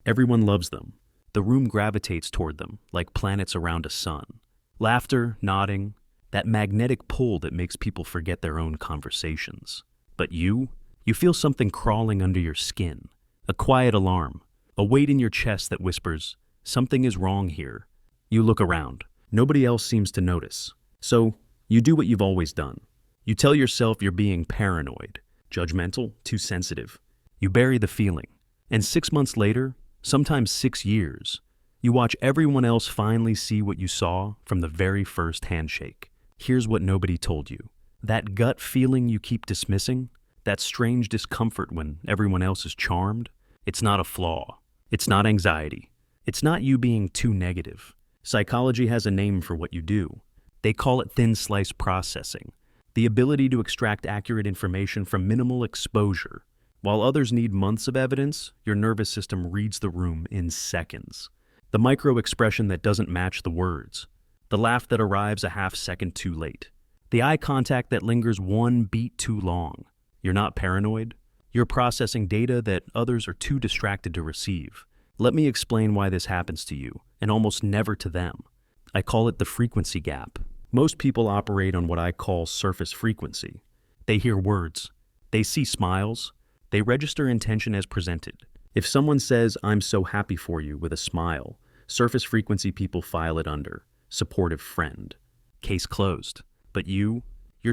Everyone loves them. The room gravitates toward them like planets around a sun. Laughter, nodding, that magnetic pull that makes people forget their own conversations. But you feel something crawling under your skin, a quiet alarm, a weight in your chest that whispers, something is wrong here. You look around. Nobody else seems to notice. So, you do what you've always done. You tell yourself you're being paranoid, judgmental, too sensitive. You bury the feeling. And 6 months later, sometimes 6 years, you watch everyone else finally see what you saw from the very first handshake. Here's what nobody told you. That gut feeling you keep dismissing, that strange discomfort when everyone else is charmed, it's not a flaw. It's not anxiety. It's not you being too negative. Psychology has a name for what you do. They call it thin slice processing, the ability to extract accurate information from minimal exposure. While others need months of evidence, your nervous system reads the room in seconds. The micro-expression that doesn't match the words. The laugh that arrives a half second too late. The eye contact that lingers one beat too long. You're not paranoid. You're processing data that others are too distracted to receive. Let me explain why this happens to you, and almost never to them. I call it the frequency gap. Most people operate on what I call surface frequency. They hear words. They see smiles. They register intention as presented. If someone says, "I'm so happy for you," with a smile, surface frequency people file it under supportive friend. Case closed. But you're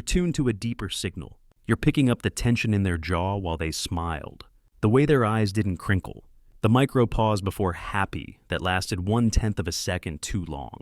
tuned to a deeper signal. You're picking up the tension in their jaw while they smiled. The way their eyes didn't crinkle. The micro pause before happy that lasted 1/10 of a second too long.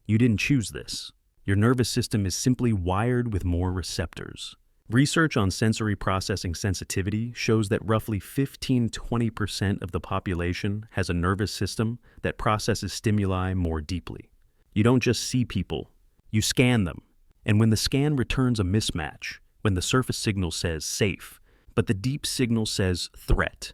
You didn't choose this. Your nervous system is simply wired with more receptors. Research on sensory processing sensitivity shows that roughly 15–20% of the population has a nervous system that processes stimuli more deeply. You don't just see people, you scan them. And when the scan returns a mismatch, when the surface signal says safe, but the deep signal says threat,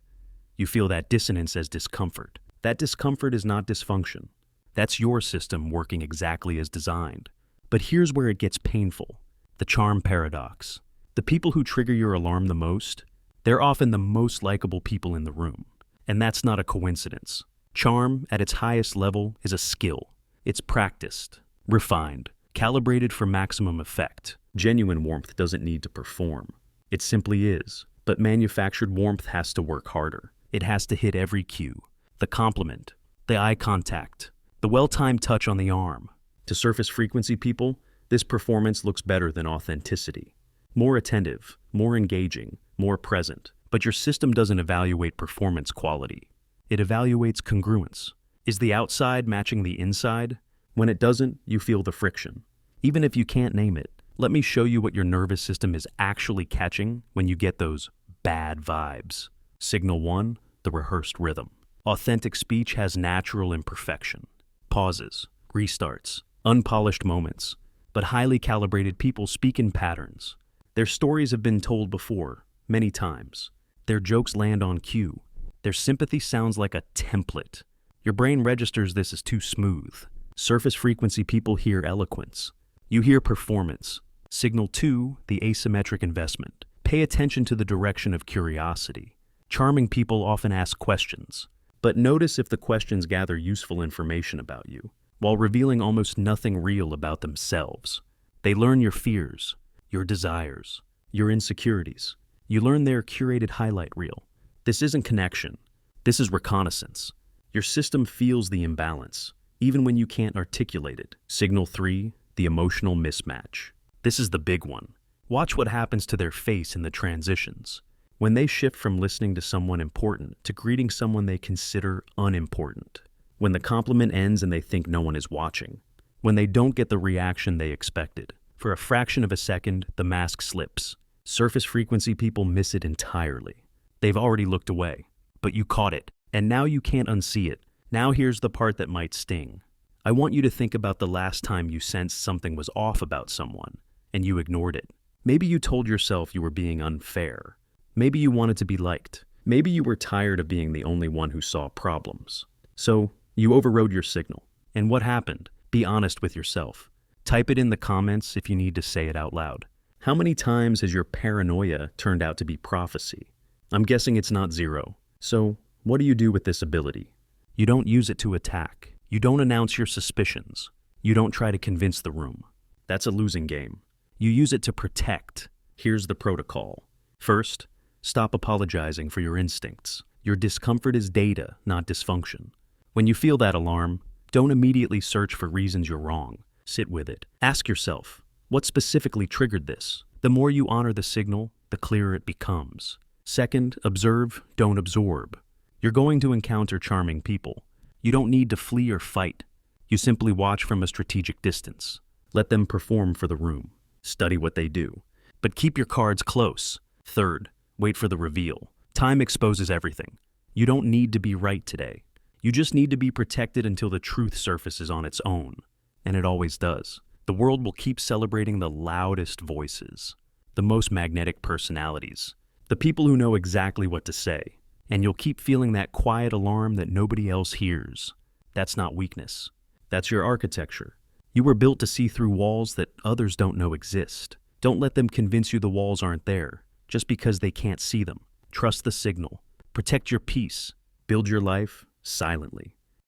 you feel that dissonance as discomfort. That discomfort is not dysfunction. That's your system working exactly as designed. But here's where it gets painful. The charm paradox. The people who trigger your alarm the most, they're often the most likable people in the room. And that's not a coincidence. Charm, at its highest level, is a skill. It's practiced, refined, calibrated for maximum effect. Genuine warmth doesn't need to perform. It simply is. But manufactured warmth has to work harder. It has to hit every cue. The compliment, the eye contact, the well-timed touch on the arm. To surface frequency people, this performance looks better than authenticity. More attentive, more engaging, more present. But your system doesn't evaluate performance quality. It evaluates congruence. Is the outside matching the inside? When it doesn't, you feel the friction. Even if you can't name it, let me show you what your nervous system is actually catching when you get those bad vibes. Signal 1, the rehearsed rhythm. Authentic speech has natural imperfection. Pauses, restarts, unpolished moments. But highly calibrated people speak in patterns. Their stories have been told before, many times. Their jokes land on cue. Their sympathy sounds like a template. Your brain registers this as too smooth. Surface frequency people hear eloquence. You hear performance. Signal 2, the asymmetric investment. Pay attention to the direction of curiosity. Charming people often ask questions. But notice if the questions gather useful information about you, while revealing almost nothing real about themselves. They learn your fears, your desires, your insecurities. You learn their curated highlight reel. This isn't connection. This is reconnaissance. Your system feels the imbalance, even when you can't articulate it. Signal 3, the emotional mismatch. This is the big one. Watch what happens to their face in the transitions. When they shift from listening to someone important to greeting someone they consider unimportant. When the compliment ends and they think no one is watching. When they don't get the reaction they expected. For a fraction of a second, the mask slips. Surface frequency people miss it entirely. They've already looked away, but you caught it, and now you can't unsee it. Now here's the part that might sting. I want you to think about the last time you sensed something was off about someone, and you ignored it. Maybe you told yourself you were being unfair. Maybe you wanted to be liked. Maybe you were tired of being the only one who saw problems. So, you overrode your signal. And what happened? Be honest with yourself. Type it in the comments if you need to say it out loud. How many times has your paranoia turned out to be prophecy? I'm guessing it's not zero. So, what do you do with this ability? You don't use it to attack. You don't announce your suspicions. You don't try to convince the room. That's a losing game. You use it to protect. Here's the protocol. First, stop apologizing for your instincts. Your discomfort is data, not dysfunction. When you feel that alarm, don't immediately search for reasons you're wrong. Sit with it. Ask yourself, what specifically triggered this? The more you honor the signal, the clearer it becomes. Second, observe, don't absorb. You're going to encounter charming people. You don't need to flee or fight. You simply watch from a strategic distance. Let them perform for the room. Study what they do. But keep your cards close. Third, wait for the reveal. Time exposes everything. You don't need to be right today. You just need to be protected until the truth surfaces on its own. And it always does. The world will keep celebrating the loudest voices, the most magnetic personalities, the people who know exactly what to say. And you'll keep feeling that quiet alarm that nobody else hears. That's not weakness. That's your architecture. You were built to see through walls that others don't know exist. Don't let them convince you the walls aren't there, just because they can't see them. Trust the signal. Protect your peace. Build your life silently.